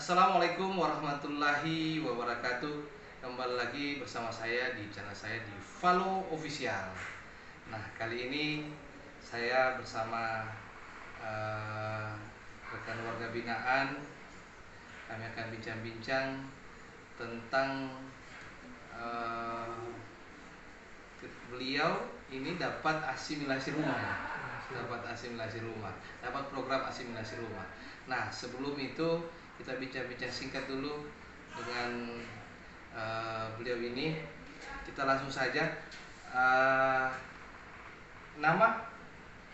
Assalamualaikum warahmatullahi wabarakatuh. Kembali lagi bersama saya di channel saya di Follow Official. Nah, kali ini saya bersama rekan warga binaan. Kami akan bincang-bincang tentang beliau ini dapat asimilasi rumah. Dapat program asimilasi rumah. Nah, sebelum itu kita bincang-bincang singkat dulu dengan beliau ini. Kita langsung saja. Nama?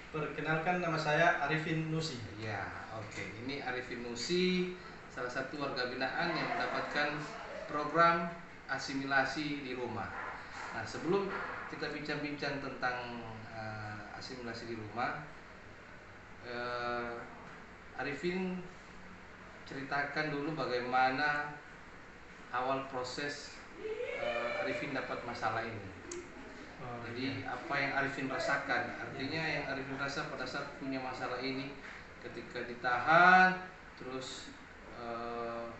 Perkenalkan, nama saya Arifin Nusi. Ya, oke. Ini Arifin Nusi, salah satu warga binaan yang mendapatkan program asimilasi di rumah. Nah, sebelum kita bincang-bincang tentang asimilasi di rumah, Arifin ceritakan dulu bagaimana awal proses Arifin dapat masalah ini. Jadi apa yang Arifin rasakan? Artinya yang Arifin rasa pada saat punya masalah ini, ketika ditahan, terus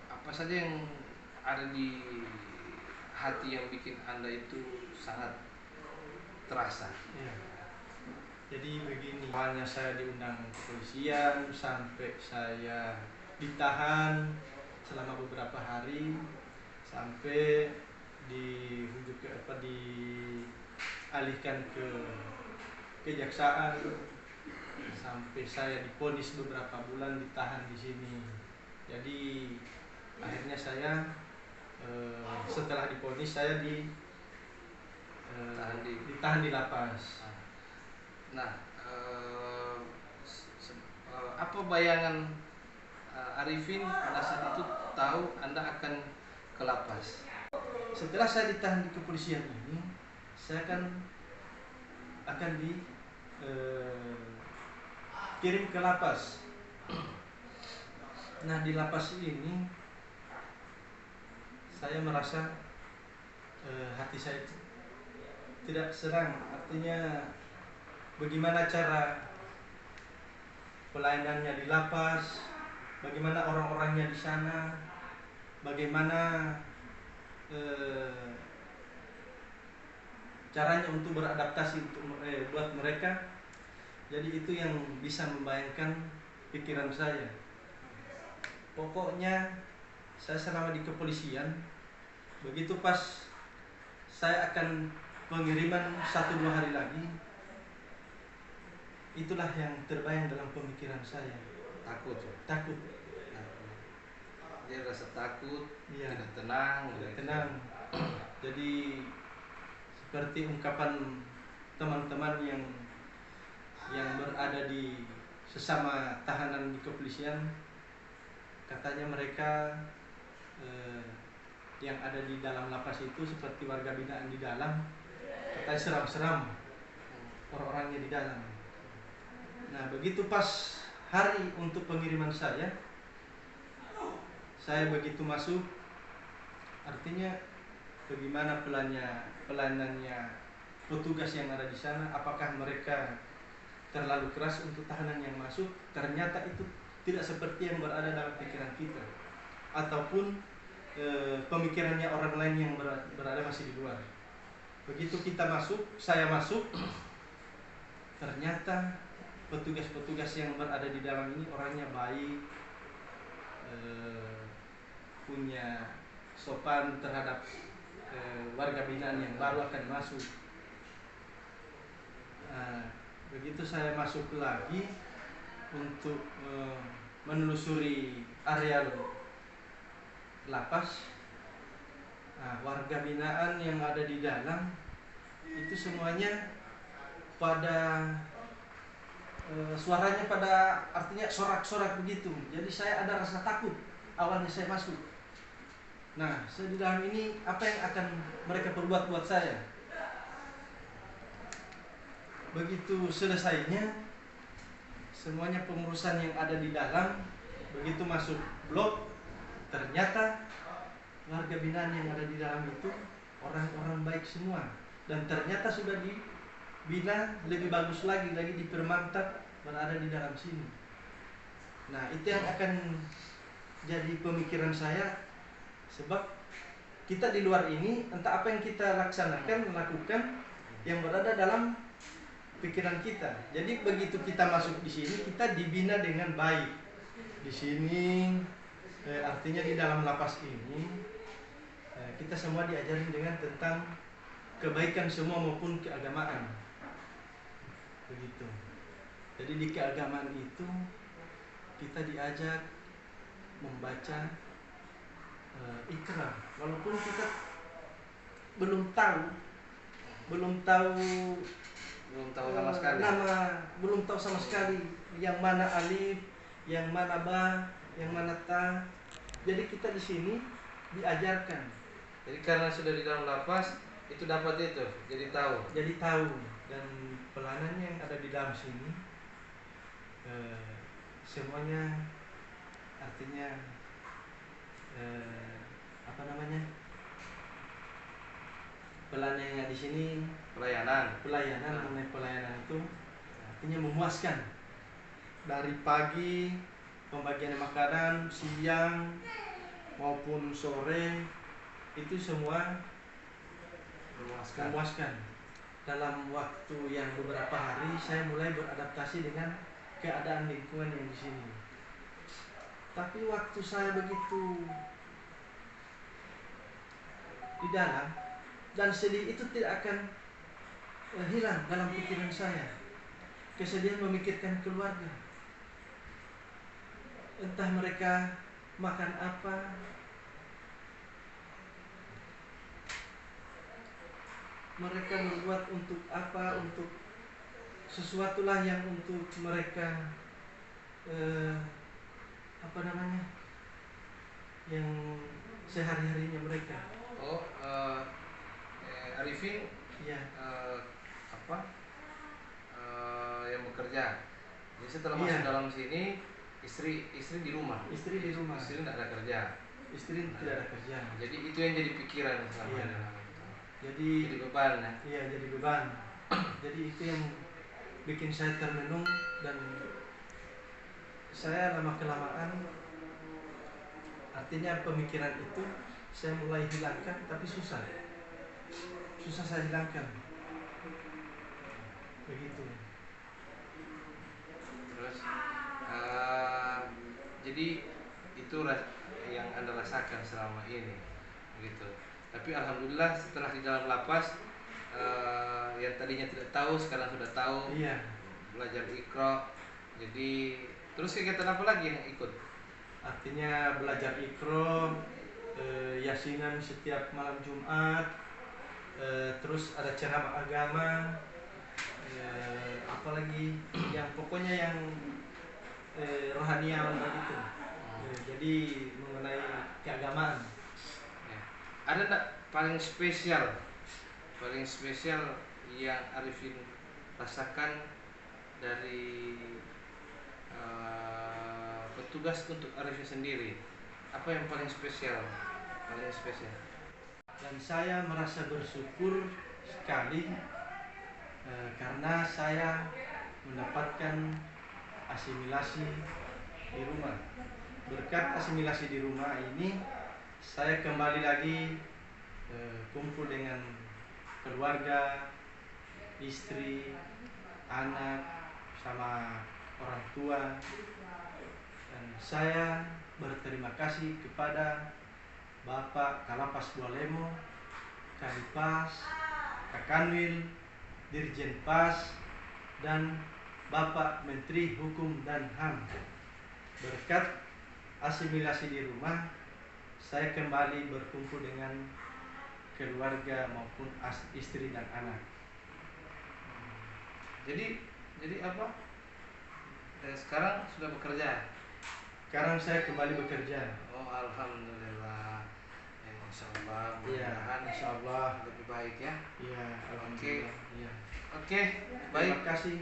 apa saja yang ada di hati yang bikin Anda itu sangat terasa. Ya. Jadi begini, awalnya saya diundang kepolisian sampai saya ditahan selama beberapa hari, sampai dialihkan ke kejaksaan, sampai saya divonis beberapa bulan ditahan di sini. Jadi akhirnya saya setelah divonis saya ditahan di lapas. Nah, apa bayangan Arifin pada saat itu tahu Anda akan ke lapas? Setelah saya ditahan di kepolisian ini, saya akan dikirim ke lapas. Nah, di lapas ini saya merasa hati saya tidak senang. Artinya bagaimana cara pelayanannya di lapas, bagaimana orang-orangnya di sana, bagaimana caranya untuk beradaptasi buat mereka. Jadi itu yang bisa membayangkan pikiran saya. Pokoknya saya selama di kepolisian, begitu pas saya akan pengiriman 1-2 hari lagi, itulah yang terbayang dalam pemikiran saya. Takut. Dia rasa takut, ya, tidak tenang. Jadi seperti ungkapan teman-teman yang berada di sesama tahanan di kepolisian, katanya mereka yang ada di dalam lapas itu seperti warga binaan di dalam, katanya seram-seram orang-orangnya di dalam. Nah, begitu pas hari untuk pengiriman saya begitu masuk, artinya bagaimana pelanannya petugas yang ada di sana, apakah mereka terlalu keras untuk tahanan yang masuk? Ternyata itu tidak seperti yang berada dalam pikiran kita, ataupun pemikirannya orang lain yang berada masih di luar. Begitu saya masuk, ternyata petugas-petugas yang berada di dalam ini orangnya baik, punya sopan terhadap warga binaan yang baru akan masuk. Begitu saya masuk lagi untuk menelusuri area lapas, warga binaan yang ada di dalam itu semuanya pada suaranya pada artinya sorak-sorak begitu. Jadi saya ada rasa takut awalnya saya masuk. Nah, saya di dalam ini apa yang akan mereka perbuat buat saya? Begitu selesainya semuanya pengurusan yang ada di dalam, begitu masuk blok, ternyata warga binaan yang ada di dalam itu orang-orang baik semua, dan ternyata sudah dibina lebih bagus lagi dipermantap berada di dalam sini. Nah, itu yang akan jadi pemikiran saya, sebab kita di luar ini entah apa yang kita laksanakan, lakukan yang berada dalam pikiran kita. Jadi begitu kita masuk di sini, kita dibina dengan baik. Di sini artinya di dalam lapas ini kita semua diajarin dengan tentang kebaikan semua maupun keagamaan. Begitu. Jadi di keagamaan itu kita diajak membaca Iqra, walaupun kita belum tahu sama sekali. belum tahu sama sekali yang mana alif, yang mana ba, yang mana ta. Jadi kita di sini diajarkan. Jadi karena sudah di dalam lapas itu dapat itu, jadi tahu. Dan pelanannya yang ada di dalam sini semuanya artinya pelayanan yang di sini, pelayanan mengenai pelayanan itu artinya memuaskan. Dari pagi pembagian makanan, siang maupun sore itu semua memuaskan. Dalam waktu yang beberapa hari saya mulai beradaptasi dengan keadaan lingkungan yang di sini. Tapi waktu saya begitu di dalam, dan sedih itu tidak akan hilang dalam pikiran saya. Kesedihan memikirkan keluarga, entah mereka makan apa, mereka berbuat untuk apa, untuk sesuatulah yang untuk mereka yang sehari-harinya mereka. Arifin ya yang bekerja. Jadi setelah masuk dalam sini istri di rumah. Istri tidak ada kerja. Tidak ada kerja. Jadi itu yang jadi pikiran selama ini. Jadi beban ya. Iya, jadi beban. Jadi itu yang bikin saya termenung, dan saya lama kelamaan artinya pemikiran itu saya mulai hilangkan, tapi susah saya hilangkan. Begitu. Terus jadi itu yang Anda rasakan selama ini, gitu. Tapi alhamdulillah setelah di dalam lapas yang tadinya tidak tahu sekarang sudah tahu. Iya. Belajar Iqra. Jadi terus kegiatan apa lagi yang ikut? Artinya belajar Iqra, yasinan setiap malam Jumat, terus ada ceramah agama, apalagi yang pokoknya yang rohaniawan begitu. Jadi mengenai keagamaan. Ada tak paling spesial yang Arifin rasakan dari petugas untuk Arifin sendiri? Apa yang paling spesial? Dan saya merasa bersyukur sekali karena saya mendapatkan asimilasi di rumah. Berkat asimilasi di rumah ini, saya kembali lagi kumpul dengan keluarga, istri, anak, sama orang tua. Dan saya berterima kasih kepada Bapak Kalapas Bualemo, Kadipas, Kakanwil, Dirjen Pas, dan Bapak Menteri Hukum dan HAM. Berkat asimilasi di rumah, saya kembali berkumpul dengan keluarga maupun istri dan anak. Jadi apa? Sekarang sudah bekerja? Sekarang saya kembali bekerja. Oh, alhamdulillah. Insyaallah, mudah-mudahan insyaallah lebih baik ya. Iya, alhamdulillah. Iya. Oke, baik. Terima kasih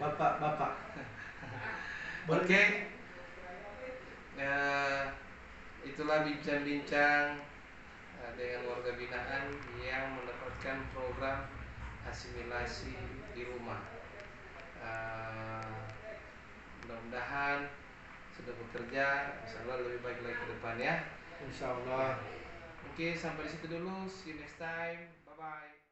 Bapak. Oke. Itulah bincang-bincang dengan warga binaan yang mendapatkan program asimilasi di rumah. Mudah-mudahan sudah bekerja, insya Allah lebih baik lagi ke depan ya. Insya Allah. Oke, sampai di situ dulu. See you next time. Bye bye.